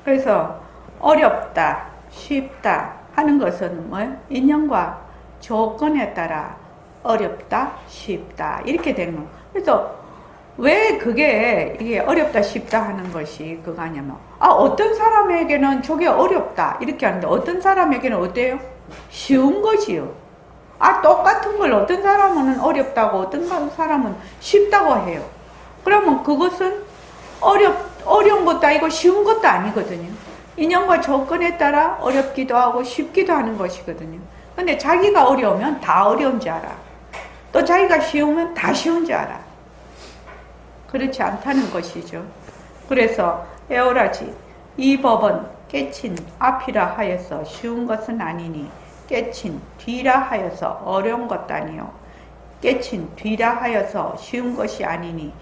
그래서 어렵다, 쉽다 하는 것은 뭐 인연과 조건에 따라 어렵다, 쉽다 이렇게 되는 거예요. 그래서 왜 그게 이게 어렵다, 쉽다 하는 것이 그거 아니냐면 어떤 사람에게는 저게 어렵다 이렇게 하는데 어떤 사람에게는 어때요? 쉬운 것이요. 똑같은 걸 어떤 사람은 어렵다고 어떤 사람은 쉽다고 해요. 그러면 그것은 어려운 것도 아니고 쉬운 것도 아니거든요. 인연과 조건에 따라 어렵기도 하고 쉽기도 하는 것이거든요. 근데 자기가 어려우면 다 어려운 줄 알아. 또 자기가 쉬우면 다 쉬운 줄 알아. 그렇지 않다는 것이죠. 그래서 에오라지 이 법은 깨친 앞이라 하여서 쉬운 것은 아니니 깨친 뒤라 하여서 어려운 것도 아니요 깨친 뒤라 하여서 쉬운 것이 아니니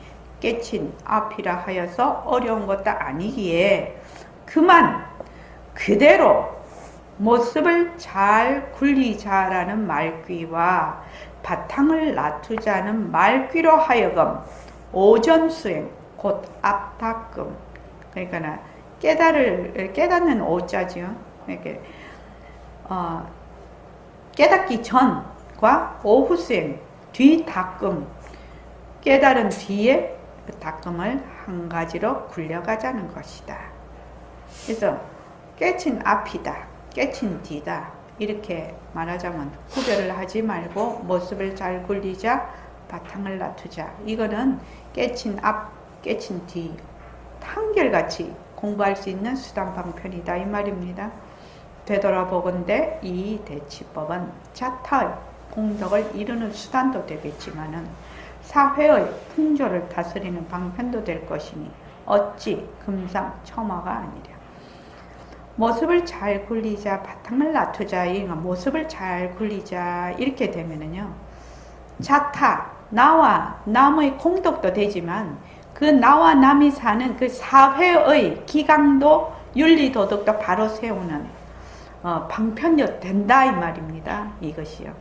깨친 앞이라 하여서 어려운 것도 아니기에 그만 그대로 모습을 잘 굴리자라는 말귀와 바탕을 놔두자는 말귀로 하여금 오전수행 곧 앞닦음 그러니까 깨닫는 오자죠. 이렇게 깨닫기 전과 오후수행 뒤닦음 깨달은 뒤에 그 닦음을 한 가지로 굴려가자는 것이다. 그래서 깨친 앞이다, 깨친 뒤다 이렇게 말하자면 구별을 하지 말고 모습을 잘 굴리자, 바탕을 놔두자. 이거는 깨친 앞, 깨친 뒤 한결같이 공부할 수 있는 수단 방편이다 이 말입니다. 되돌아보건대 이 대치법은 자타의 공덕을 이루는 수단도 되겠지만은 사회의 풍조를 다스리는 방편도 될 것이니 어찌 금상첨화가 아니랴. 모습을 잘 굴리자, 바탕을 놔두자, 모습을 잘 굴리자 이렇게 되면은요 자타, 나와 남의 공덕도 되지만 그 나와 남이 사는 그 사회의 기강도 윤리도덕도 바로 세우는 방편이 된다 이 말입니다. 이것이요.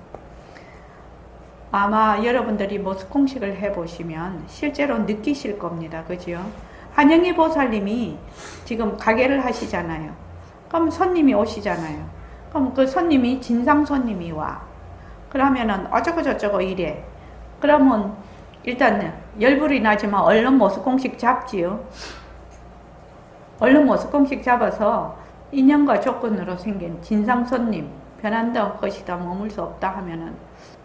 아마 여러분들이 모습공식을 해보시면 실제로 느끼실 겁니다. 그죠? 한영희 보살님이 지금 가게를 하시잖아요. 그럼 손님이 오시잖아요. 그럼 그 손님이 진상 손님이 와. 그러면은 어쩌고저쩌고 이래. 그러면 일단 열불이 나지만 얼른 모습공식 잡지요. 얼른 모습공식 잡아서 인연과 조건으로 생긴 진상 손님 변한다 것이다 머물 수 없다 하면은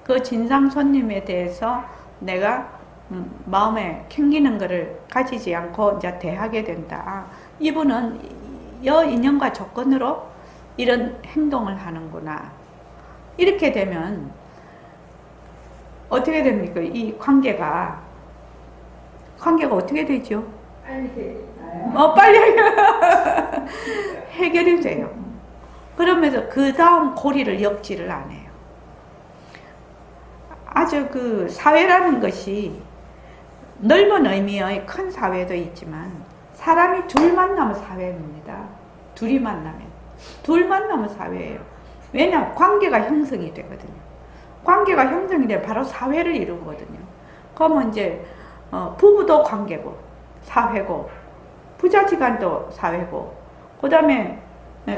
그 진상 손님에 대해서 내가 마음에 캥기는 것을 가지지 않고 이제 대하게 된다. 이분은 여 인연과 조건으로 이런 행동을 하는구나. 이렇게 되면 어떻게 됩니까? 이 관계가 어떻게 되죠? 빨리 되나요? 빨리 해결이 돼요. 그러면서 그 다음 고리를 엮지를 안 해요. 아주 그 사회라는 것이 넓은 의미의 큰 사회도 있지만 사람이 둘 만나면 사회입니다. 둘이 만나면. 둘 만나면 사회예요. 왜냐하면 관계가 형성이 되거든요. 관계가 형성이 되면 바로 사회를 이루거든요. 그러면 이제 부부도 관계고 사회고 부자지간도 사회고 그 다음에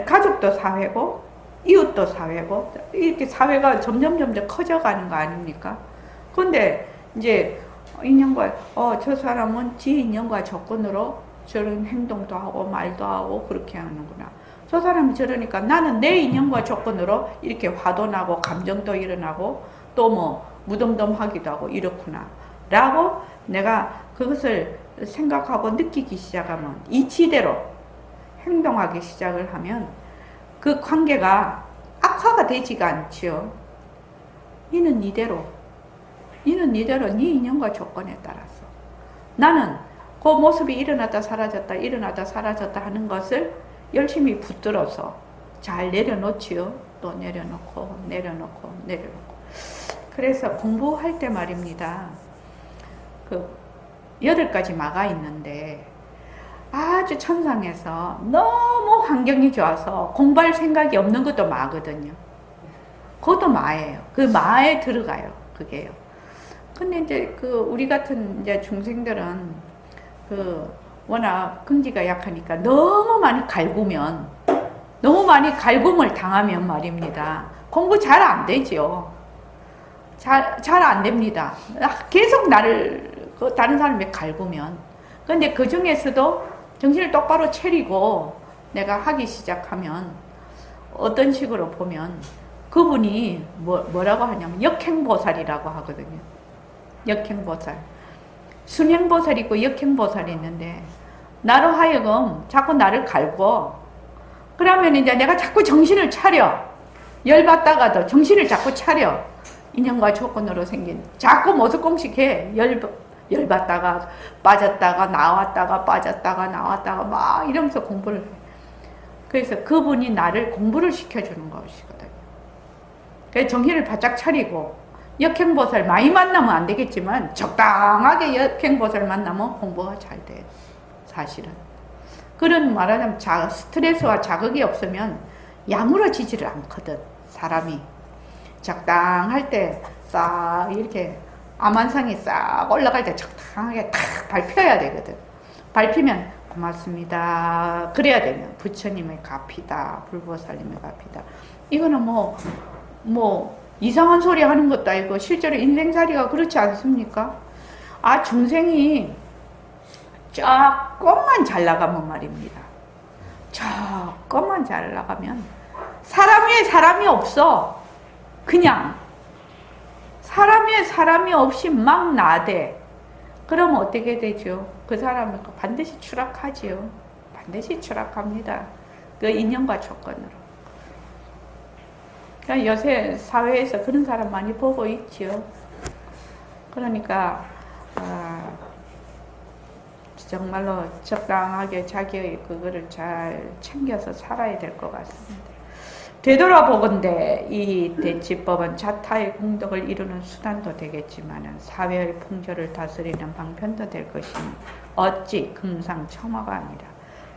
가족도 사회고 이웃도 사회고 이렇게 사회가 점점 커져가는 거 아닙니까? 근데 이제 인연과 저 사람은 지 인연과 조건으로 저런 행동도 하고 말도 하고 그렇게 하는구나. 저 사람이 저러니까 나는 내 인연과 조건으로 이렇게 화도 나고 감정도 일어나고 또 뭐 무덤덤하기도 하고 이렇구나 라고 내가 그것을 생각하고 느끼기 시작하면 이치대로 행동하기 시작을 하면 그 관계가 악화가 되지가 않죠. 이는 이대로 네 인연과 조건에 따라서 나는 그 모습이 일어났다 사라졌다 하는 것을 열심히 붙들어서 잘 내려놓지요. 또 내려놓고 그래서 공부할 때 말입니다. 그 8가지 마가 있는데 아주 천상에서 너무 환경이 좋아서 공부할 생각이 없는 것도 마거든요. 그것도 마예요. 그 마에 들어가요. 그게요. 근데 이제 그 우리 같은 이제 중생들은 그 워낙 근기가 약하니까 너무 많이 갈구면, 너무 많이 갈굼을 당하면 말입니다. 공부 잘 안 되죠. 잘 안 됩니다. 계속 나를 다른 사람이 갈구면. 근데 그 중에서도 정신을 똑바로 차리고 내가 하기 시작하면 어떤 식으로 보면 그분이 뭐라고 하냐면 역행보살이라고 하거든요. 역행보살. 순행보살이 있고 역행보살이 있는데 나로 하여금 자꾸 나를 갈고 그러면 이제 내가 자꾸 정신을 차려. 열받다가도 정신을 자꾸 차려. 인연과 조건으로 생긴 자꾸 모습공식해. 열받다가 빠졌다가 나왔다가 빠졌다가 나왔다가 막 이러면서 공부를 해. 그래서 그분이 나를 공부를 시켜주는 것이거든요. 그래서 정신을 바짝 차리고 역행보살 많이 만나면 안 되겠지만 적당하게 역행보살 만나면 공부가 잘 돼요. 사실은. 그런 말하자면 스트레스와 자극이 없으면 야무러지지를 않거든. 사람이. 적당할 때 싹 이렇게 암환상이 싹 올라갈 때 적당하게 탁 밟혀야 되거든. 밟히면 고맙습니다. 그래야 되면 부처님의 가피다. 불보살님의 가피다. 이거는 뭐 이상한 소리 하는 것도 아니고 실제로 인생살이가 그렇지 않습니까? 중생이 조금만 잘 나가면 말입니다. 조금만 잘 나가면 사람 위에 사람이 없어. 그냥 사람 위에 사람이 없이 막 나대. 그러면 어떻게 되죠? 그 사람은 반드시 추락하지요. 반드시 추락합니다. 그 인연과 조건으로. 그러니까 요새 사회에서 그런 사람 많이 보고 있지요. 그러니까 정말로 적당하게 자기의 그거를 잘 챙겨서 살아야 될 것 같습니다. 되돌아보건대 이 대치법은 자타의 공덕을 이루는 수단도 되겠지만 사회의 풍조를 다스리는 방편도 될 것이니 어찌 금상첨화가 아니라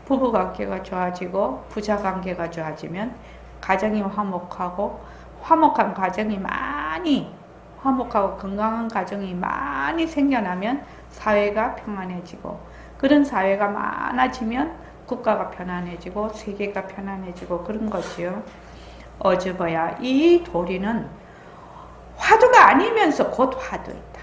부부관계가 좋아지고 부자관계가 좋아지면 가정이 화목하고 화목한 가정이 많이 화목하고 건강한 가정이 많이 생겨나면 사회가 평안해지고 그런 사회가 많아지면 국가가 편안해지고 세계가 편안해지고 그런 것이요. 어즈버야 이 도리는 화두가 아니면서 곧 화두이다.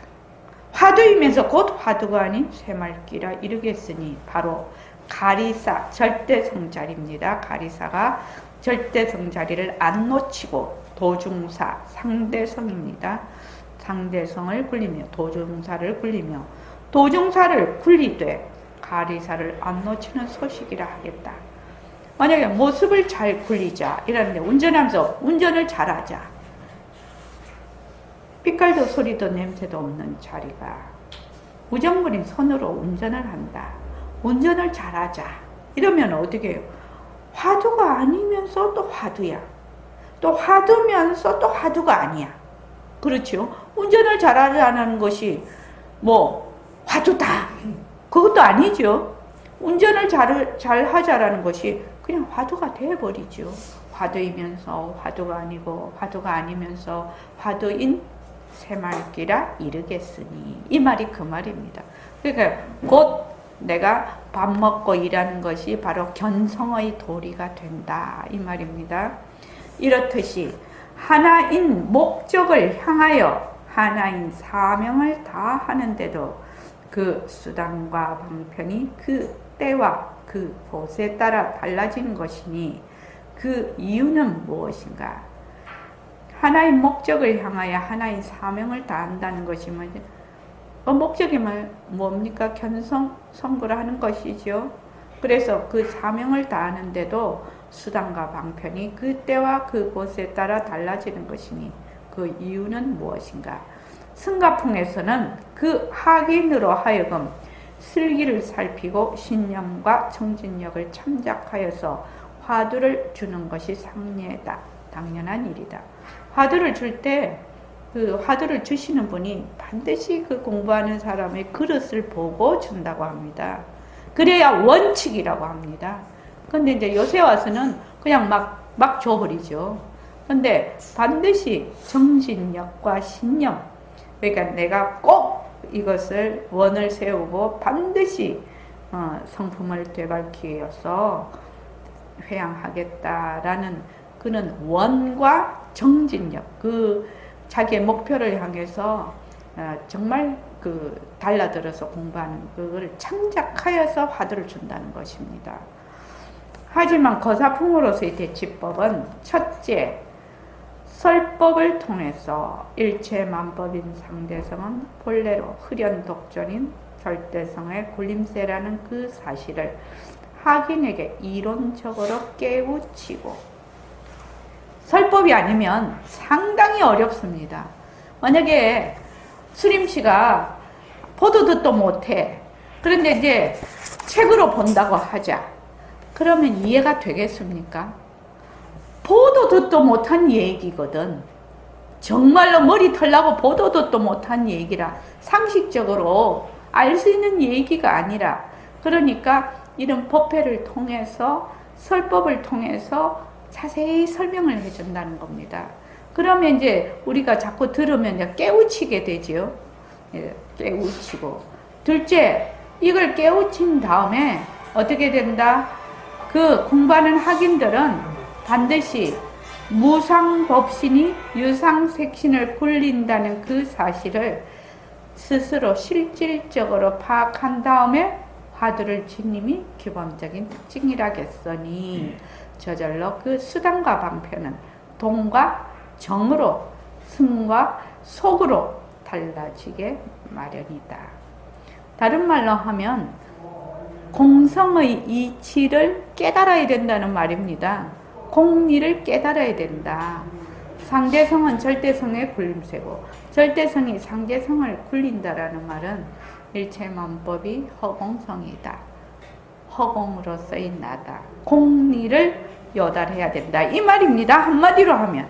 화두이면서 곧 화두가 아닌 새말기라 이르겠으니 바로 가리사 절대성자리입니다. 가리사가 절대성자리를 안 놓치고 도중사 상대성입니다. 상대성을 굴리며 도중사를 굴리며 도중사를 굴리되 가리사를 안 놓치는 소식이라 하겠다. 만약에 모습을 잘 굴리자 이러는데 운전하면서 운전을 잘하자. 삐깔도 소리도 냄새도 없는 자리가 우정부린 손으로 운전을 한다. 운전을 잘하자. 이러면 어떻게 해요? 화두가 아니면서 또 화두야. 또 화두면서 또 화두가 아니야. 그렇죠? 운전을 잘하자는 것이 화두다. 그것도 아니죠. 운전을 잘 하자라는 것이 그냥 화두가 되어버리죠. 화두이면서 화두가 아니고 화두가 아니면서 화두인 새말기라 이르겠으니 이 말이 그 말입니다. 그러니까 곧 내가 밥 먹고 일하는 것이 바로 견성의 도리가 된다 이 말입니다. 이렇듯이 하나인 목적을 향하여 하나인 사명을 다하는데도 그 수단과 방편이 그 때와 그 곳에 따라 달라지는 것이니 그 이유는 무엇인가? 하나의 목적을 향하여 하나의 사명을 다한다는 것이 뭐죠? 목적이 뭡니까? 견성성불을 하는 것이죠. 그래서 그 사명을 다하는데도 수단과 방편이 그 때와 그 곳에 따라 달라지는 것이니 그 이유는 무엇인가? 승가풍에서는 그 학인으로 하여금 슬기를 살피고 신념과 정진력을 참작하여서 화두를 주는 것이 상례다. 당연한 일이다. 화두를 줄 때 그 화두를 주시는 분이 반드시 그 공부하는 사람의 그릇을 보고 준다고 합니다. 그래야 원칙이라고 합니다. 근데 이제 요새 와서는 그냥 막 줘버리죠. 근데 반드시 정진력과 신념, 그러니까 내가 꼭 이것을 원을 세우고 반드시 성품을 되밟기 위해서 회양하겠다라는 그는 원과 정진력, 그 자기의 목표를 향해서 정말 그 달라들어서 공부하는 그걸 창작하여서 화두를 준다는 것입니다. 하지만 거사풍으로서의 대치법은 첫째, 설법을 통해서 일체만법인 상대성은 본래로 흑연독존인 절대성의 굴림세라는 그 사실을 학인에게 이론적으로 깨우치고, 설법이 아니면 상당히 어렵습니다. 만약에 수림씨가 보도 듣도 못해. 그런데 이제 책으로 본다고 하자. 그러면 이해가 되겠습니까? 보도 듣도 못한 얘기거든. 정말로 머리 털라고 보도 듣도 못한 얘기라 상식적으로 알 수 있는 얘기가 아니라, 그러니까 이런 법회를 통해서 설법을 통해서 자세히 설명을 해준다는 겁니다. 그러면 이제 우리가 자꾸 들으면 이제 깨우치게 되죠. 깨우치고. 둘째, 이걸 깨우친 다음에 어떻게 된다? 그 공부하는 학인들은 반드시 무상법신이 유상색신을 굴린다는 그 사실을 스스로 실질적으로 파악한 다음에 화두를 지님이 기본적인 특징이라겠으니 저절로 그 수단과 방편은 동과 정으로, 승과 속으로 달라지게 마련이다. 다른 말로 하면 공성의 이치를 깨달아야 된다는 말입니다. 공리를 깨달아야 된다. 상대성은 절대성의 굴림세고 절대성이 상대성을 굴린다라는 말은 일체만법이 허공성이다. 허공으로 쓰인 나다. 공리를 요달해야 된다. 이 말입니다. 한마디로 하면.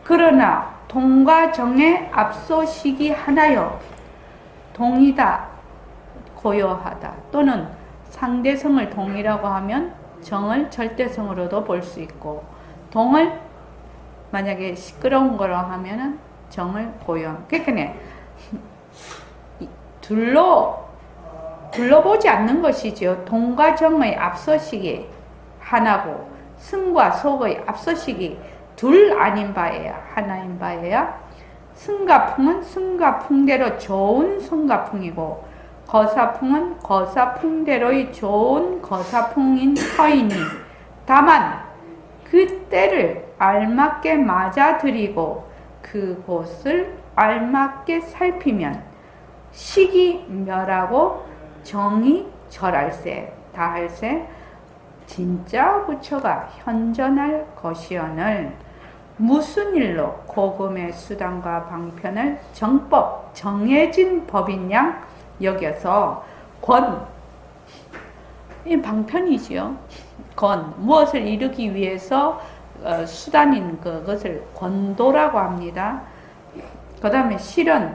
그러나 동과 정의 앞서시기 하나여 동이다, 고요하다, 또는 상대성을 동이라고 하면 정을 절대성으로도 볼 수 있고, 동을 만약에 시끄러운 거로 하면은 정을 고요. 그러니까 둘러보지 않는 것이죠. 동과 정의 앞서시기 하나고 승과 속의 앞서시기 둘 아닌 바에야 하나인 바에야 승과 풍은 승과 풍대로 좋은 승과 풍이고 거사풍은 거사풍대로의 좋은 거사풍인 터이니, 다만 그 때를 알맞게 맞아들이고 그곳을 알맞게 살피면 식이 멸하고 정이 절할세 다할세 진짜 부처가 현존할 것이오늘 무슨 일로 고금의 수단과 방편을 정법, 정해진 법인 양 여겨서 이 방편이지요. 무엇을 이루기 위해서 수단인 그것을 권도라고 합니다. 그 다음에 실은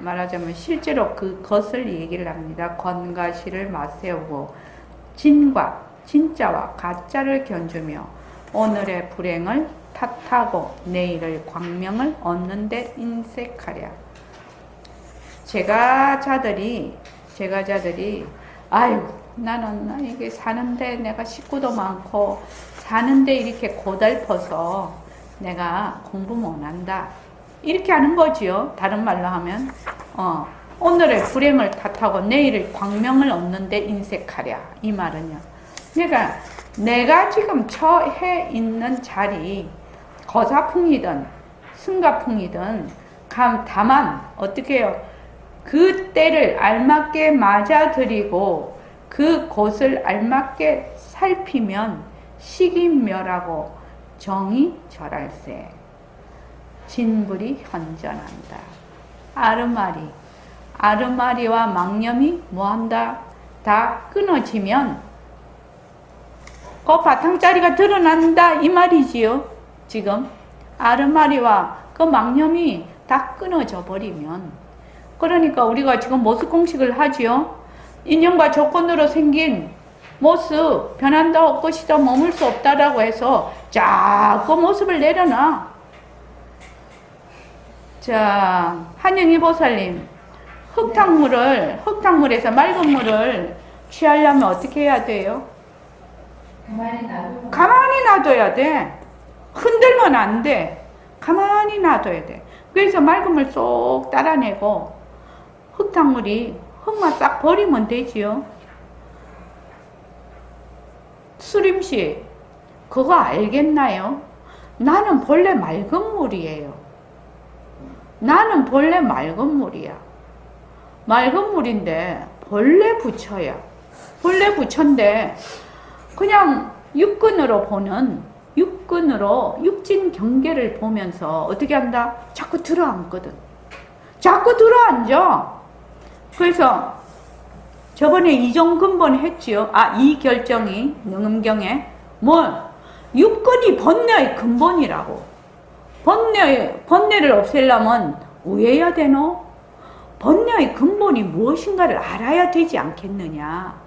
말하자면 실제로 그것을 얘기를 합니다. 권과 실을 맞세우고 진과 진짜와 가짜를 견주며 오늘의 불행을 탓하고 내일의 광명을 얻는 데 인색하랴. 제가자들이 아유 나는 이게 사는데 내가 식구도 많고 사는데 이렇게 고달퍼서 내가 공부 못한다 이렇게 하는 거지요. 다른 말로 하면 오늘의 불행을 탓하고 내일의 광명을 얻는 데 인색하랴. 이 말은요, 그러니까 내가 지금 처해 있는 자리 거사풍이든 승가풍이든 다만 어떻게 해요? 그 때를 알맞게 맞아들이고 그곳을 알맞게 살피면 식이 멸하고 정이 절할세 진불이 현존한다. 아르마리와 망념이 뭐한다? 다 끊어지면 그 바탕자리가 드러난다 이 말이지요. 지금 아르마리와 그 망념이 다 끊어져 버리면, 그러니까 우리가 지금 모습 공식을 하지요. 인연과 조건으로 생긴 모습 변한다 없것이다 머물 수 없다라고 해서 자꾸 모습을 내려놔. 자, 한영희 보살님 흙탕물에서 맑은 물을 취하려면 어떻게 해야 돼요? 가만히 놔둬야 돼. 흔들면 안 돼. 가만히 놔둬야 돼. 그래서 맑은 물 쏙 따라내고 흙만 싹 버리면 되지요. 수림씨, 그거 알겠나요? 나는 본래 맑은 물이에요. 나는 본래 맑은 물이야. 맑은 물인데 본래 부처야. 본래 부처인데 그냥 육근으로 육진 경계를 보면서 어떻게 한다? 자꾸 들어앉거든. 자꾸 들어앉아. 그래서 저번에 이종근본 했지요. 이 결정이 능음경에 육근이 번뇌의 근본이라고. 번뇌를 없애려면 우해야 되노? 번뇌의 근본이 무엇인가를 알아야 되지 않겠느냐.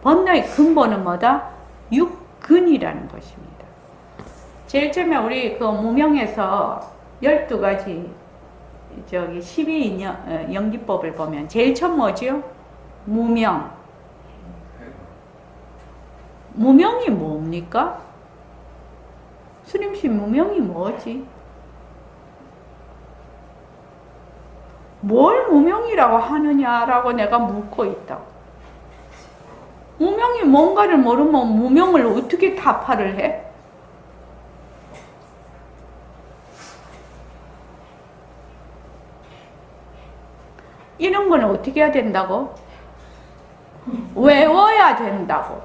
번뇌의 근본은 뭐다? 육근이라는 것입니다. 제일 처음에 우리 그 무명에서 12가지 12연기법을 보면 제일 처음 뭐지요? 무명. 무명이 뭡니까? 수림씨, 무명이 뭐지? 뭘 무명이라고 하느냐라고 내가 묻고 있다. 무명이 뭔가를 모르면 무명을 어떻게 타파를 해? 이런 거는 어떻게 해야 된다고? 외워야 된다고.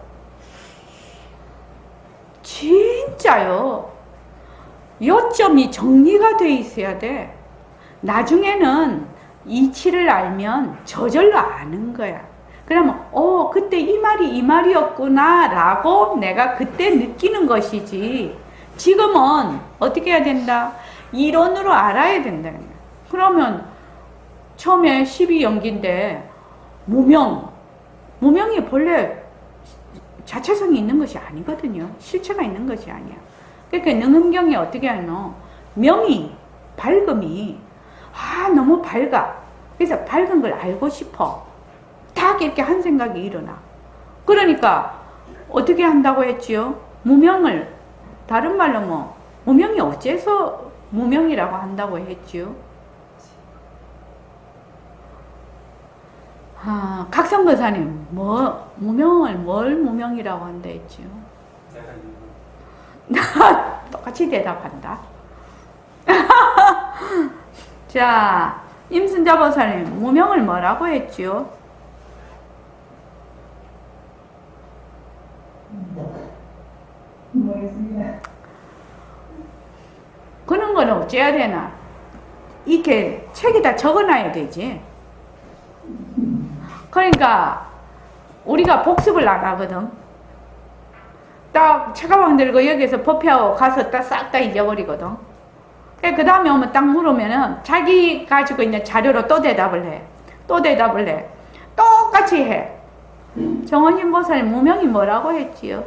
진짜요. 요점이 정리가 돼 있어야 돼. 나중에는 이치를 알면 저절로 아는 거야. 그러면 그때 이 말이었구나 라고 내가 그때 느끼는 것이지. 지금은 어떻게 해야 된다? 이론으로 알아야 된다는 거야. 그러면 처음에 12연기인데 무명이 본래 자체성이 있는 것이 아니거든요. 실체가 있는 것이 아니야. 그러니까 능음경이 어떻게 하노? 명이, 밝음이 너무 밝아. 그래서 밝은 걸 알고 싶어. 딱 이렇게 한 생각이 일어나. 그러니까 어떻게 한다고 했지요? 무명을, 다른 말로 무명이 어째서 무명이라고 한다고 했지요? 각성거사님, 무명을 뭘 무명이라고 한다 했지요? 똑같이 대답한다. 자, 임순자 보살님, 무명을 뭐라고 했지요? 모르겠습니다. 그런 거는 어째야 되나? 이렇게 책에다 적어놔야 되지. 그러니까 우리가 복습을 안 하거든. 딱 책가방 들고 여기서 법회하고 가서 딱 싹 다 잊어버리거든. 그 다음에 오면 딱 물으면은 자기 가지고 있는 자료로 또 대답을 해. 똑같이 해. 정원님 보살님 무명이 뭐라고 했지요?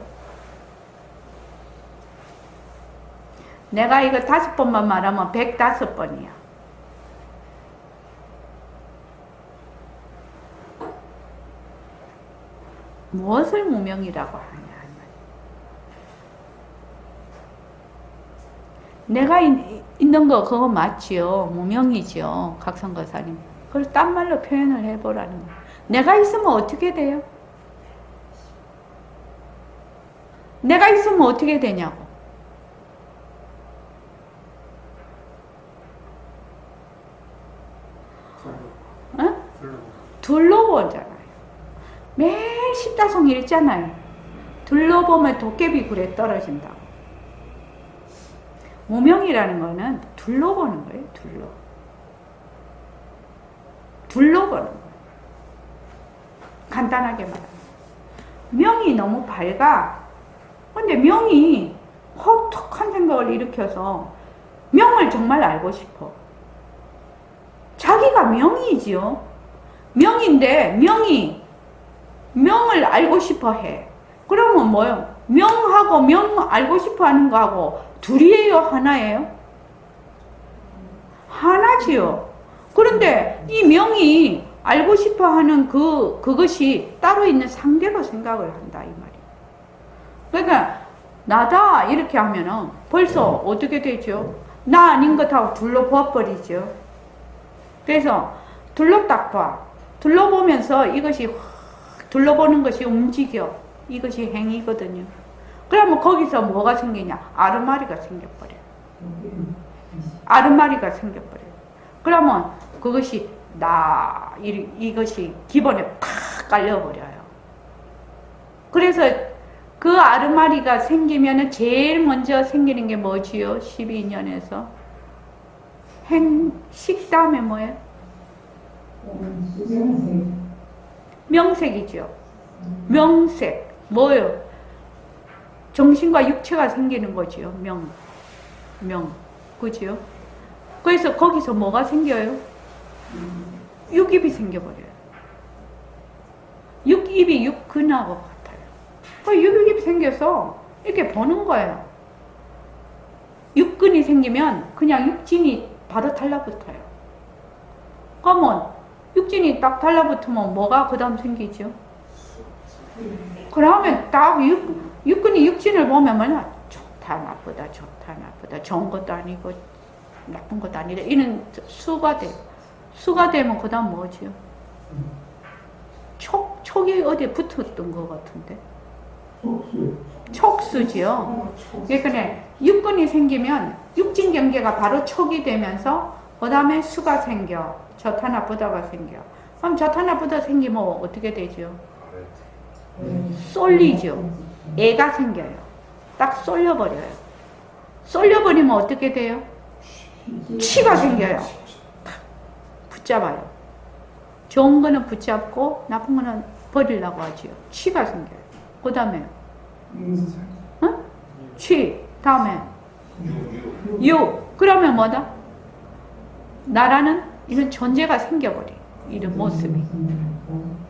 내가 이거 5번만 말하면 105번이야. 무엇을 무명이라고 하냐. 내가 있는 거 그거 맞지요. 무명이지요. 각성거사님. 그걸 딴 말로 표현을 해보라는 거야. 내가 있으면 어떻게 돼요? 내가 있으면 어떻게 되냐고. 둘러보잖아요. 매일 십다송 읽잖아요. 둘러보면 도깨비 굴에 떨어진다고. 무명이라는 거는 둘러보는 거예요. 둘러보는 거예요. 간단하게 말하면 명이 너무 밝아. 근데 명이 혹독한 생각을 일으켜서 명을 정말 알고 싶어. 자기가 명이지요. 명인데 명을 알고 싶어 해. 그러면 뭐요? 명하고 명 알고 싶어 하는 거하고 둘이에요? 하나예요? 하나지요. 그런데 이 명이 알고 싶어 하는 그것이 따로 있는 상대로 생각을 한다, 이 말이에요. 그러니까, 나다, 이렇게 하면은 벌써 어떻게 되죠? 나 아닌 것하고 둘러보아버리죠. 그래서 둘러딱 봐. 둘러보면서 이것이 확 둘러보는 것이 움직여. 이것이 행위거든요. 그러면 거기서 뭐가 생기냐? 아르마리가 생겨버려요. 아르마리가 생겨버려요. 그러면 그것이 이것이 기본에 팍 깔려버려요. 그래서 그 아르마리가 생기면은 제일 먼저 생기는 게 뭐지요? 12년에서. 식 다음에 뭐예요? 명색이죠. 명색. 뭐예요? 정신과 육체가 생기는 거지요. 명. 그죠? 그래서 거기서 뭐가 생겨요? 육입이 생겨버려요. 육입이 육근하고 같아요. 그 육입이 생겨서 이렇게 보는 거예요. 육근이 생기면 그냥 육진이 바로 달라붙어요. 그러면 육진이 딱 달라붙으면 뭐가 그 다음 생기죠? 그러면 딱 육근이 육진을 보면 뭐냐? 좋다 나쁘다 좋은 것도 아니고 나쁜 것도 아니다 이런 수가 돼요. 수가 되면 그 다음 뭐지요? 촉이 어디에 붙었던 것 같은데? 촉수지요. 그러니까 육근이 생기면 육진 경계가 바로 촉이 되면서 그 다음에 수가 생겨. 좋다 나쁘다가 생겨. 그럼 좋다 나쁘다 생기면 어떻게 되죠? 쏠리죠. 애가 생겨요. 딱 쏠려버려요. 쏠려버리면 어떻게 돼요? 치가 생겨요. 붙잡아요. 좋은 거는 붙잡고 나쁜 거는 버리려고 하지요. 치가 생겨요. 그 다음에 치. 다음에 유. 그러면 뭐다? 나라는 이런 존재가 생겨버려. 이런 모습이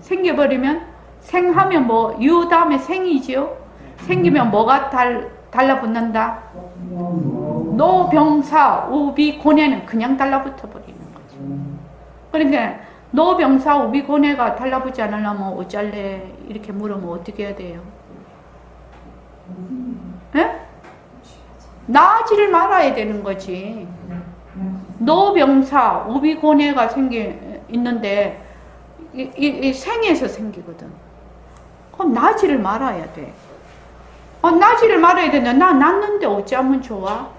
생겨버리면 생하면 뭐 유 다음에 생이지요. 생기면 뭐가 달라붙는다? 노병사 우비고뇌는 그냥 달라붙어 버리는 거죠. 그러니까 노병사 우비고뇌가 달라붙지 않으려면 어쩔래? 이렇게 물으면 어떻게 해야 돼요? 예? 나아지를 말아야 되는 거지. 노병사 우비고뇌가 있는데 이 생에서 생기거든. 그럼 나지를 말아야 돼. 나지를 말아야 되는데 나 낳는데 어찌하면 좋아?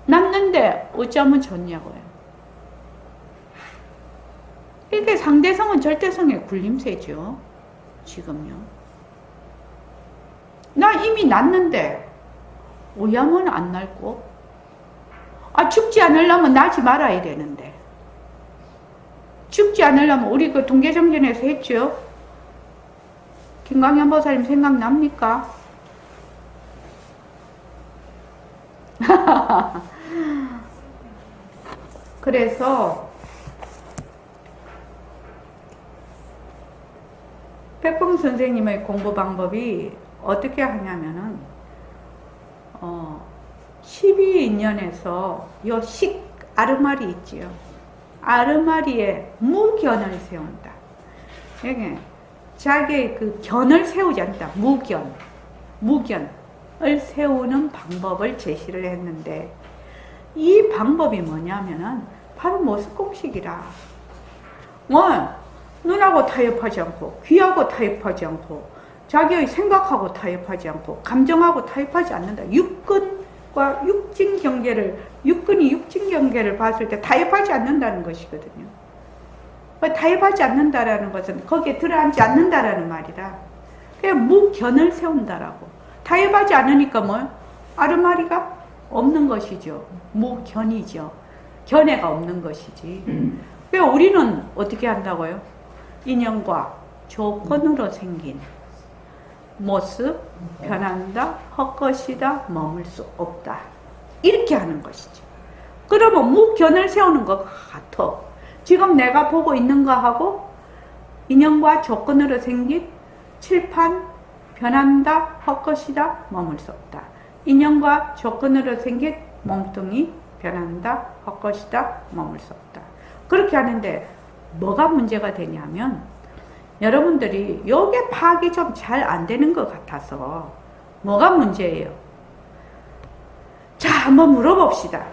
낳는데 어찌하면 좋냐고요. 이게 상대성은 절대성의 굴림세죠. 지금요. 나 이미 낳는데 왜하면 안 낳고? 죽지 않으려면 낳지 말아야 되는데. 죽지 않으려면 우리 그 동계정전에서 했죠. 김광현 보살님 생각납니까? 그래서 백봉 선생님의 공부 방법이 어떻게 하냐면은 12인연에서 요 식 아르마리 있지요. 아르마리에 무견을 세운다. 이게 자기의 그 견을 세우지 않다. 무견을 세우는 방법을 제시를 했는데 이 방법이 뭐냐면은 바로 모습공식이라. 눈하고 타협하지 않고 귀하고 타협하지 않고 자기의 생각하고 타협하지 않고 감정하고 타협하지 않는다. 육근과 육진 경계를 육근이 육진 경계를 봤을 때 타협하지 않는다는 것이거든요. 타협하지 않는다라는 것은 거기에 들어앉지 않는다라는 말이라. 그냥 무견을 세운다라고. 타협하지 않으니까 뭐 아르마리가 없는 것이죠. 무견이죠. 견해가 없는 것이지. 그러니까 우리는 어떻게 한다고요? 인연과 조건으로 생긴 모습, 변한다, 헛것이다, 머물 수 없다. 이렇게 하는 것이죠. 그러면 무견을 세우는 것 같아. 지금 내가 보고 있는 거하고 인연과 조건으로 생긴 칠판, 변한다, 헛것이다, 머물 수 없다. 인연과 조건으로 생긴 몸뚱이, 변한다, 헛것이다, 머물 수 없다. 그렇게 하는데 뭐가 문제가 되냐면 여러분들이 요게 파악이 좀 잘 안 되는 것 같아서 뭐가 문제예요? 자, 한번 물어봅시다.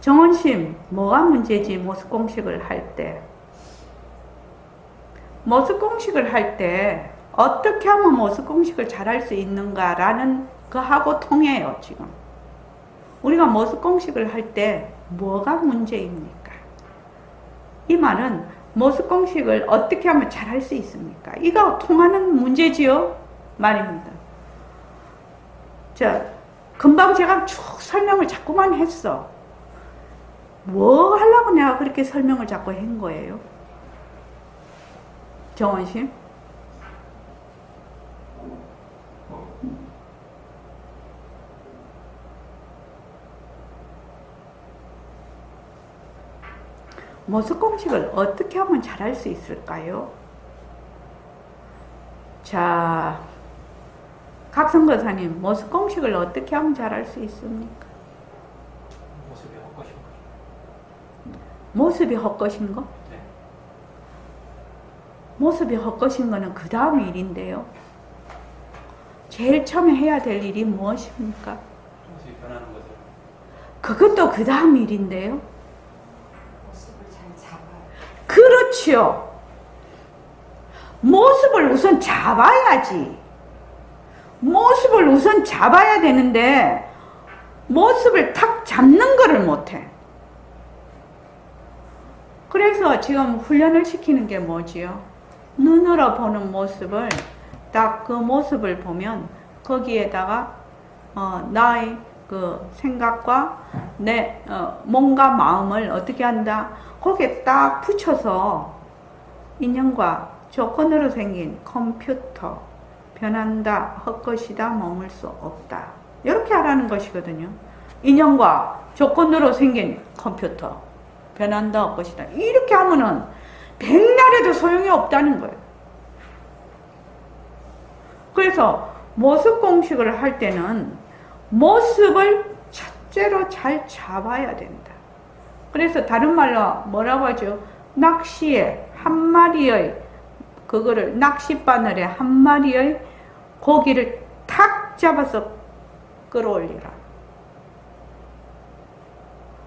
정원심, 뭐가 문제지? 모습 공식을 할 때. 모습 공식을 할 때 어떻게 하면 모습 공식을 잘할 수 있는가라는 거하고 통해요, 지금. 우리가 모습 공식을 할 때 뭐가 문제입니까? 이 말은 모습 공식을 어떻게 하면 잘할 수 있습니까? 이거 통하는 문제지요? 말입니다. 자, 금방 제가 쭉 설명을 자꾸만 했어. 뭐 하려고 내가 그렇게 설명을 자꾸 한 거예요? 정원심? 모습 공식을 어떻게 하면 잘할 수 있을까요? 자, 각성거사님, 모습 공식을 어떻게 하면 잘할 수 있습니까? 모습이 헛것인 거. 모습이 헛것인 거? 네. 모습이 헛것인 거는 그 다음 일인데요. 제일 처음에 해야 될 일이 무엇입니까? 모습이 변하는 거죠. 그것도 그 다음 일인데요. 모습을 잘 잡아요. 그렇지요. 모습을 우선 잡아야지. 모습을 우선 잡아야 되는데 모습을 탁 잡는 거를 못해. 그래서 지금 훈련을 시키는 게 뭐지요? 눈으로 보는 모습을 딱 그 모습을 보면 거기에다가 나의 그 생각과 내 몸과 마음을 어떻게 한다? 거기에 딱 붙여서 인연과 조건으로 생긴 컴퓨터 변한다, 헛것이다, 머물 수 없다. 이렇게 하라는 것이거든요. 인연과 조건으로 생긴 컴퓨터 변한다, 헛것이다. 이렇게 하면은 백날에도 소용이 없다는 거예요. 그래서 모습 공식을 할 때는 모습을 첫째로 잘 잡아야 된다. 그래서 다른 말로 뭐라고 하죠? 낚시에 한 마리의 그거를 낚싯바늘에 한 마리의 고기를 탁 잡아서 끌어올리라.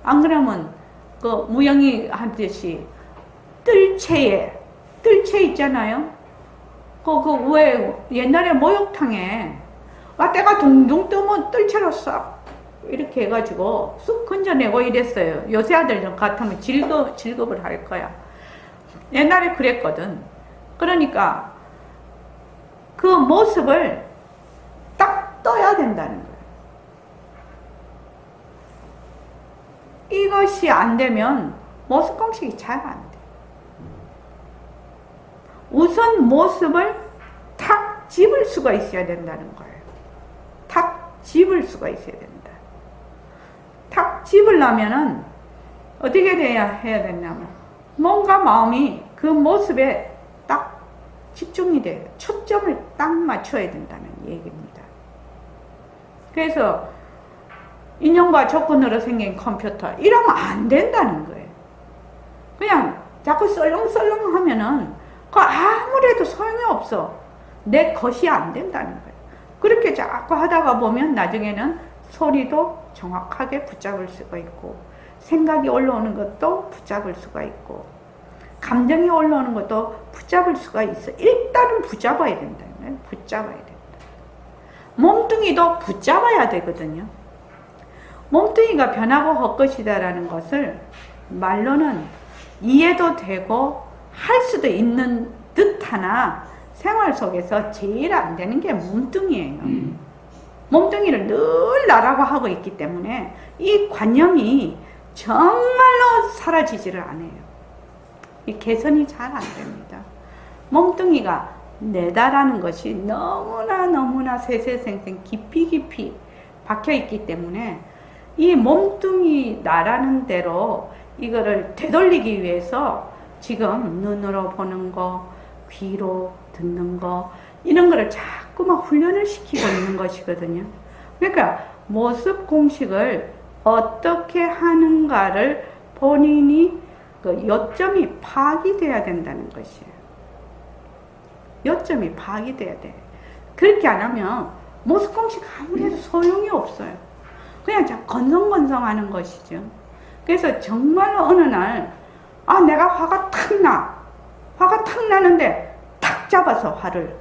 안 그러면 그 무영이 하듯이 뜰채 있잖아요. 그 왜 옛날에 목욕탕에 때가 둥둥 뜨면 뜰채로 싹 이렇게 해가지고 쑥 건져내고 이랬어요. 요새 아들 같으면 즐겁을 할 거야. 옛날에 그랬거든. 그러니까 그 모습을 딱 떠야 된다는 거예요. 이것이 안 되면 모습 공식이 잘 안 돼. 우선 모습을 탁 집을 수가 있어야 된다는 거예요. 탁 집을 수가 있어야 된다. 탁 집으려면은 어떻게 해야 되냐면 몸과 마음이 그 모습에 딱 집중이 돼요. 초점을 딱 맞춰야 된다는 얘기입니다. 그래서 인연과 조건으로 생긴 컴퓨터 이러면 안 된다는 거예요. 그냥 자꾸 썰렁썰렁 하면은 그 아무래도 소용이 없어. 내 것이 안 된다는 거예요. 그렇게 자꾸 하다가 보면 나중에는 소리도 정확하게 붙잡을 수가 있고 생각이 올라오는 것도 붙잡을 수가 있고 감정이 올라오는 것도 붙잡을 수가 있어. 일단은 붙잡아야 된다. 붙잡아야 된다. 몸뚱이도 붙잡아야 되거든요. 몸뚱이가 변하고 헛것이다라는 것을 말로는 이해도 되고 할 수도 있는 듯하나 생활 속에서 제일 안 되는 게 몸뚱이에요. 몸뚱이를 늘 나라고 하고 있기 때문에 이 관념이 정말로 사라지지를 않아요. 이 개선이 잘 안 됩니다. 몸뚱이가 내다라는 것이 너무나 세세생생 깊이 박혀 있기 때문에 이 몸뚱이 나라는 대로 이거를 되돌리기 위해서 지금 눈으로 보는 거, 귀로 듣는 거 이런 거를 자꾸만 훈련을 시키고 있는 것이거든요. 그러니까 모습 공식을 어떻게 하는가를 본인이 그 요점이 파악이 돼야 된다는 것이에요. 요점이 파악이 돼야 돼. 그렇게 안 하면 모습공식 아무리 해도 소용이 없어요. 그냥 건성건성 하는 것이죠. 그래서 정말로 어느 날, 내가 화가 탁 나. 화가 탁 나는데, 탁 잡아서 화를.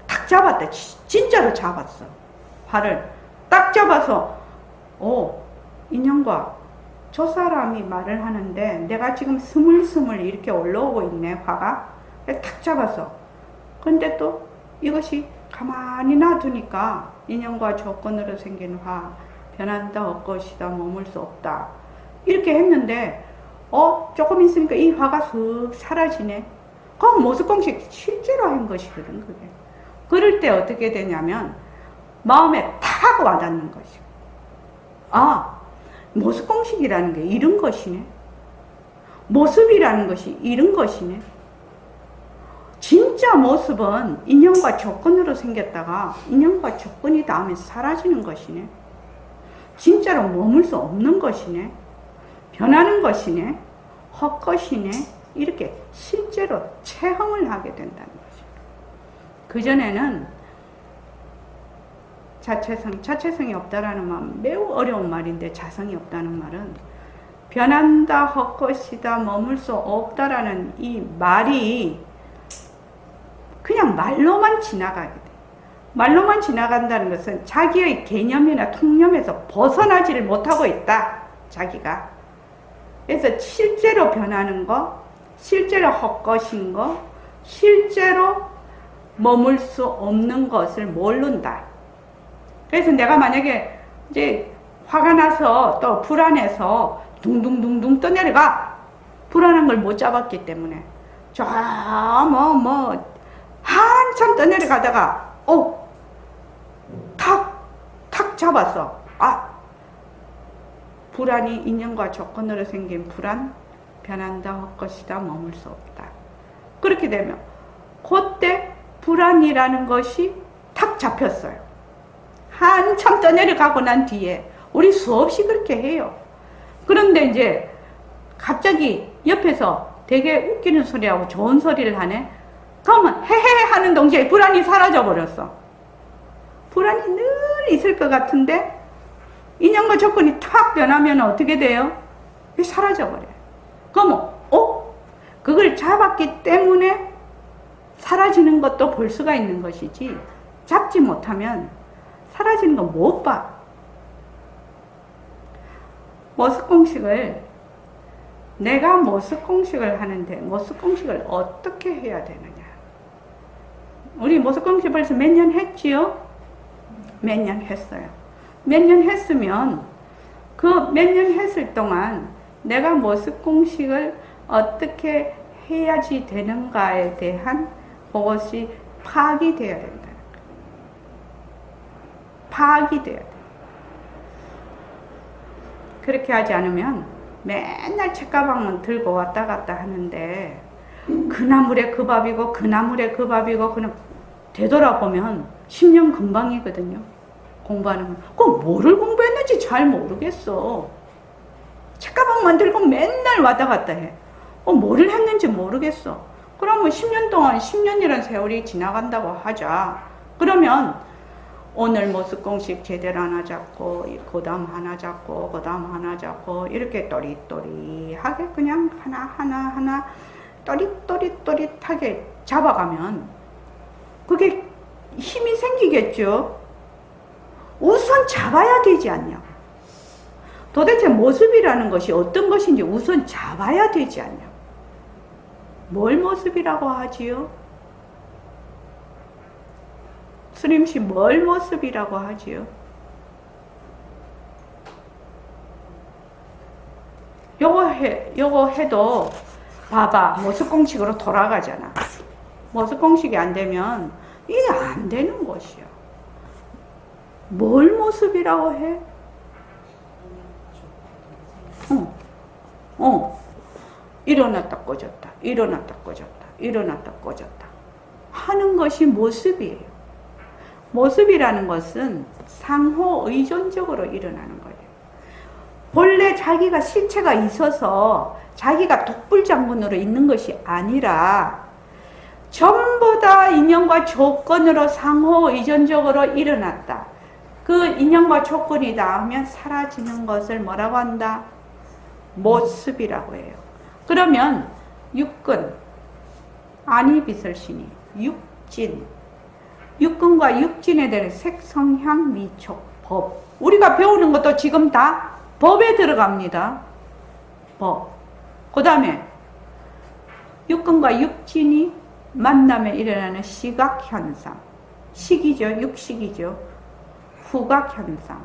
탁 잡았다. 진짜로 잡았어. 화를. 딱 잡아서, 인형과 저 사람이 말을 하는데, 내가 지금 스물스물 이렇게 올라오고 있네, 화가. 탁 잡아서. 근데 또 이것이 가만히 놔두니까, 인형과 조건으로 생긴 화, 변한다, 헛것이다, 머물 수 없다. 이렇게 했는데, 조금 있으니까 이 화가 슥 사라지네. 그건 모습공식 실제로 한 것이거든, 그게. 그럴 때 어떻게 되냐면, 마음에 탁 와닿는 것이고. 모습공식이라는 게 이런 것이네. 모습이라는 것이 이런 것이네. 진짜 모습은 인연과 조건으로 생겼다가 인연과 조건이 닿으면 사라지는 것이네. 진짜로 머물 수 없는 것이네. 변하는 것이네. 헛것이네. 이렇게 실제로 체험을 하게 된다는 것이죠. 그전에는 자체성이 없다라는 말은 매우 어려운 말인데, 자성이 없다는 말은 변한다, 헛것이다, 머물 수 없다라는 이 말이 그냥 말로만 지나가게 돼. 말로만 지나간다는 것은 자기의 개념이나 통념에서 벗어나지를 못하고 있다, 자기가. 그래서 실제로 변하는 거, 실제로 헛것인 거, 실제로 머물 수 없는 것을 모른다. 그래서 내가 만약에 이제 화가 나서 또 불안해서 둥둥둥둥 떠내려가. 불안한 걸 못 잡았기 때문에. 한참 떠내려가다가, 탁 잡았어. 불안이 인연과 조건으로 생긴 불안, 변한다, 헛것이다, 머물 수 없다. 그렇게 되면, 그때 불안이라는 것이 탁 잡혔어요. 한참 떠내려가고 난 뒤에 우리 수없이 그렇게 해요. 그런데 이제 갑자기 옆에서 되게 웃기는 소리하고 좋은 소리를 하네. 그러면 헤헤 하는 동시에 불안이 사라져 버렸어. 불안이 늘 있을 것 같은데 인연과 조건이 탁 변하면 어떻게 돼요? 사라져 버려요. 그러면 그걸 잡았기 때문에 사라지는 것도 볼 수가 있는 것이지, 잡지 못하면 사라지는 거 못 봐. 모습공식을, 내가 모습공식을 하는데 모습공식을 어떻게 해야 되느냐. 우리 모습공식 벌써 몇 년 했지요? 몇 년 했어요. 몇 년 했으면 그 몇 년 했을 동안 내가 모습공식을 어떻게 해야지 되는가에 대한 그것이 파악이 돼야 된다. 파악이 돼야 돼. 그렇게 하지 않으면 맨날 책가방만 들고 왔다 갔다 하는데, 그 나물에 그 밥이고 그 나물에 그 밥이고, 그냥 되돌아보면 10년 금방이거든요. 공부하는 건. 그럼 뭐를 공부했는지 잘 모르겠어. 책가방만 들고 맨날 왔다 갔다 해. 뭐를 했는지 모르겠어. 그러면 10년 동안 10년이라는 세월이 지나간다고 하자. 그러면 오늘 모습공식 제대로 하나 잡고, 그 다음 하나 잡고, 그 다음 하나 잡고, 이렇게 또릿또릿하게 그냥 하나 또릿또릿하게 잡아가면 그게 힘이 생기겠죠. 우선 잡아야 되지 않냐. 도대체 모습이라는 것이 어떤 것인지 우선 잡아야 되지 않냐. 뭘 모습이라고 하지요? 스님씨, 뭘 모습이라고 하지요? 요거 해도 봐봐, 모습공식으로 돌아가잖아. 모습공식이 안 되면 이게 안 되는 것이야. 뭘 모습이라고 해? 일어났다 꺼졌다, 일어났다 꺼졌다, 일어났다 꺼졌다 하는 것이 모습이에요. 모습이라는 것은 상호 의존적으로 일어나는 거예요. 본래 자기가 실체가 있어서 자기가 독불장군으로 있는 것이 아니라 전부 다 인연과 조건으로 상호 의존적으로 일어났다. 그 인연과 조건이 닿으면 사라지는 것을 뭐라고 한다? 모습이라고 해요. 그러면 육근, 안이비설신이 육진, 육근과 육진에 대한 색, 성향, 미촉, 법. 우리가 배우는 것도 지금 다 법에 들어갑니다. 법. 그 다음에 육근과 육진이 만나면 일어나는 시각현상. 식이죠. 육식이죠. 후각현상.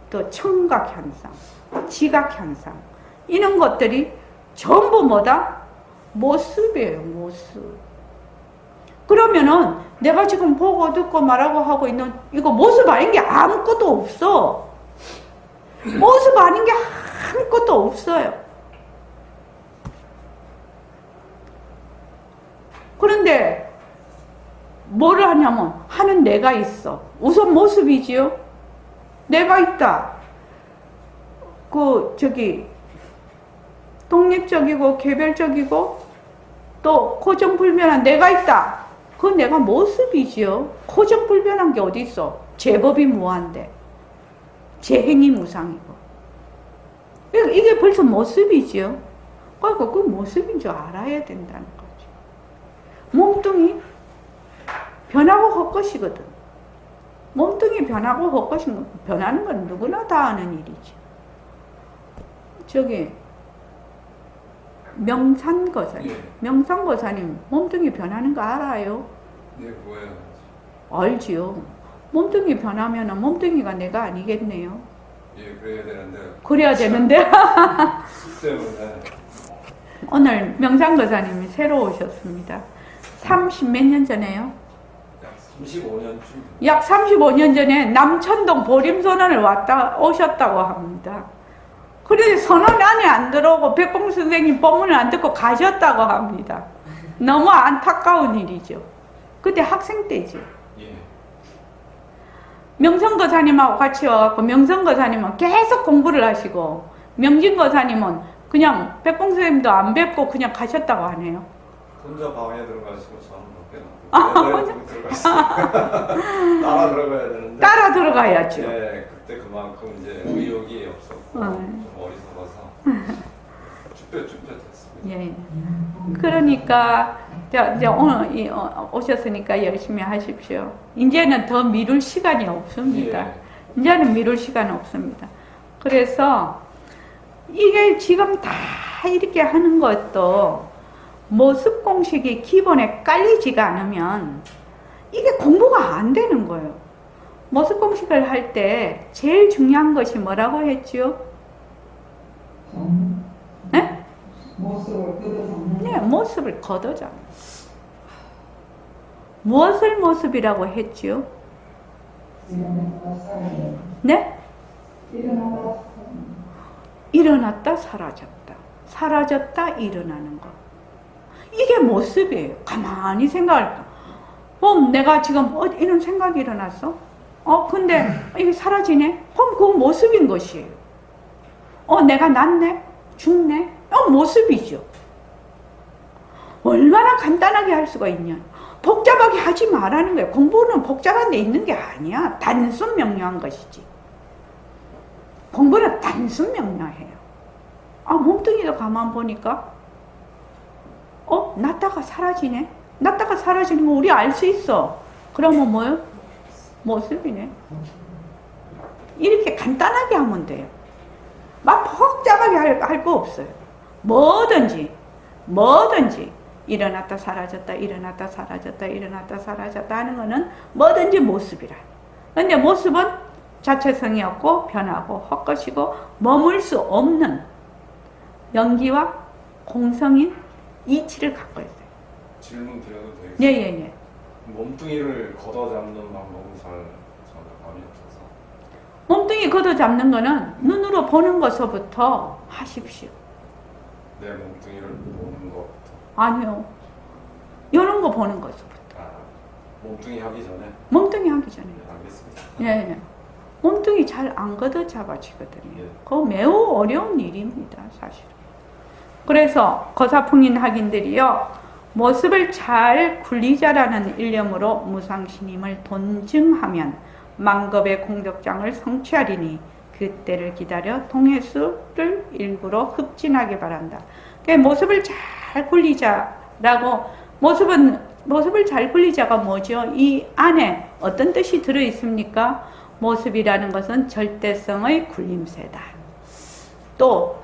또 청각현상. 지각현상. 이런 것들이 전부 뭐다? 모습이에요. 모습. 그러면은 내가 지금 보고 듣고 말하고 하고 있는 이거 모습 아닌 게 아무것도 없어. 모습 아닌 게 아무것도 없어요. 그런데 뭐를 하냐면 하는 내가 있어. 우선 모습이지요. 내가 있다. 독립적이고 개별적이고 또 고정불변한 내가 있다. 그건 내가 모습이지요. 고정불변한 게 어디 있어? 제법이 무한데 제행이 무상이고 이게 벌써 모습이지요. 그러니까 그 모습인 줄 알아야 된다는 거죠. 몸뚱이 변하고 헛것이거든. 몸뚱이 변하고 헛것인 변하는 건 누구나 다 아는 일이지. 명산거사님, 예. 명산거사님 몸뚱이 변하는 거 알아요? 네, 뭐예요? 알지요. 몸뚱이 변하면 몸뚱이가 내가 아니겠네요. 예, 그래야 되는데. 그래야 되는데 때문에. 오늘 명산거사님이 새로 오셨습니다. 30 몇 년 전에요? 약 35년쯤. 약 35년 전에 남천동 보림선언을 오셨다고 합니다. 그래서 선언 안에 안 들어오고 백봉 선생님 법문을 안 듣고 가셨다고 합니다. 너무 안타까운 일이죠. 그때 학생 때죠. 예. 명성거사님하고 같이 와갖고 명성거사님은 계속 공부를 하시고 명진거사님은 그냥 백봉 선생님도 안 뵙고 그냥 가셨다고 하네요. 혼자 방에 들어가시고 저는 밖에 나가고 들어갔어요. 따라 들어가야 되는데. 따라 들어가야죠. 예, 그때 그만큼 이제 의욕이 없었고 좀 어리석어서 쭈뼛쭈뼛했습니다. 예. 그러니까 이제 오늘 오셨으니까 열심히 하십시오. 이제는 더 미룰 시간이 없습니다. 예. 이제는 미룰 시간 없습니다. 그래서 이게 지금 다 이렇게 하는 것도 모습 공식이 기본에 깔리지가 않으면 이게 공부가 안 되는 거예요. 모습 공식을 할 때 제일 중요한 것이 뭐라고 했지요? 네? 모습을 걷어잡는. 네, 모습을 걷어잡는. 무엇을 모습이라고 했지요? 네? 일어났다 사라졌다. 사라졌다 일어나는 것. 이게 모습이에요. 가만히 생각할까. 내가 지금 이런 생각이 일어났어? 근데 이게 사라지네? 그럼 그건 모습인 것이에요. 내가 났네? 죽네? 모습이죠. 얼마나 간단하게 할 수가 있냐. 복잡하게 하지 말라는 거예요. 공부는 복잡한 데 있는 게 아니야. 단순 명료한 것이지. 공부는 단순 명료해요. 몸뚱이도 가만 보니까 났다가 사라지네? 났다가 사라지는 거 우리 알 수 있어. 그러면 뭐요? 모습이네. 이렇게 간단하게 하면 돼요. 막 복잡하게 할 거 없어요. 뭐든지 일어났다 사라졌다 일어났다 사라졌다 일어났다 사라졌다 하는 거는 뭐든지 모습이라. 근데 모습은 자체성이 없고 변하고 헛것이고 머물 수 없는 연기와 공성인 이치를 갖고 있어요. 질문 드려도 되겠어요? 예. 몸뚱이를 걷어잡는 방법은 저는 감이 없어서. 몸뚱이 걷어잡는 거는 눈으로 보는 것부터 하십시오. 내 몸뚱이를 보는 것부터. 아니요. 이런 거 보는 것부터. 몸뚱이 하기 전에. 몸뚱이 하기 전에. 네, 알겠습니다. 예. 몸뚱이 잘 안 걷어 잡아지거든요. 예. 그거 매우 어려운 일입니다, 사실. 그래서 거사풍인 학인들이요, 모습을 잘 굴리자라는 일념으로 무상신임을 돈증하면 만겁의 공덕장을 성취하리니 그때를 기다려 동해수를 일부러 흡진하게 바란다. 그러니까 모습을 잘 굴리자라고, 모습을 잘 굴리자가 뭐죠? 이 안에 어떤 뜻이 들어 있습니까? 모습이라는 것은 절대성의 굴림새다. 또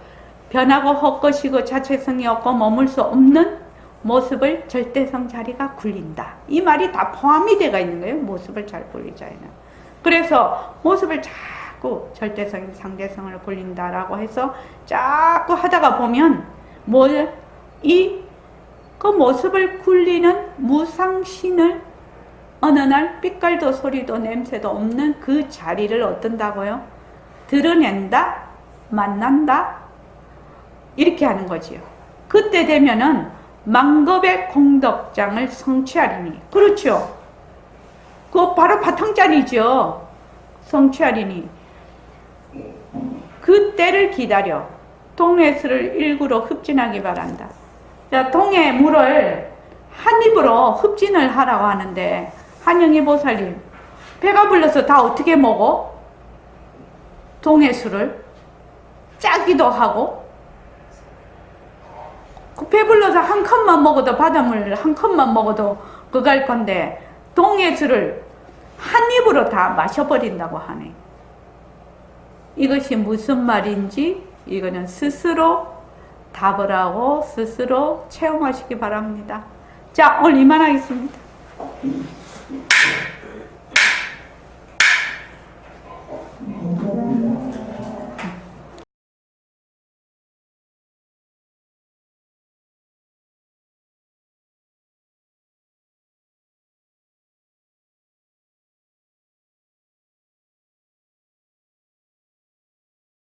변하고 헛것이고 자체성이 없고 머물 수 없는 모습을 절대성 자리가 굴린다. 이 말이 다 포함이 되어 있는 거예요. 모습을 잘 굴리자에는. 그래서 모습을 자꾸 절대성, 상대성을 굴린다라고 해서 자꾸 하다가 보면 그 모습을 굴리는 무상신을 어느 날 빛깔도 소리도 냄새도 없는 그 자리를 어떤다고요? 드러낸다, 만난다, 이렇게 하는 거지요. 그때 되면은 만겁의 공덕장을 성취하리니, 그렇죠? 그거 바로 바탕자리죠. 성취하리니 그때를 기다려 동해수를 일구로 흡진하기 바란다. 자, 동해 물을 한 입으로 흡진을 하라고 하는데, 한영희 보살님, 배가 불러서 다 어떻게 먹어? 동해수를 짜기도 하고, 그 배불러서 한 컵만 먹어도, 바닷물 한 컵만 먹어도 그갈 건데 동해수를 한 입으로 다 마셔버린다고 하네. 이것이 무슨 말인지 이거는 스스로 답을 하고 스스로 체험하시기 바랍니다. 자, 오늘 이만하겠습니다.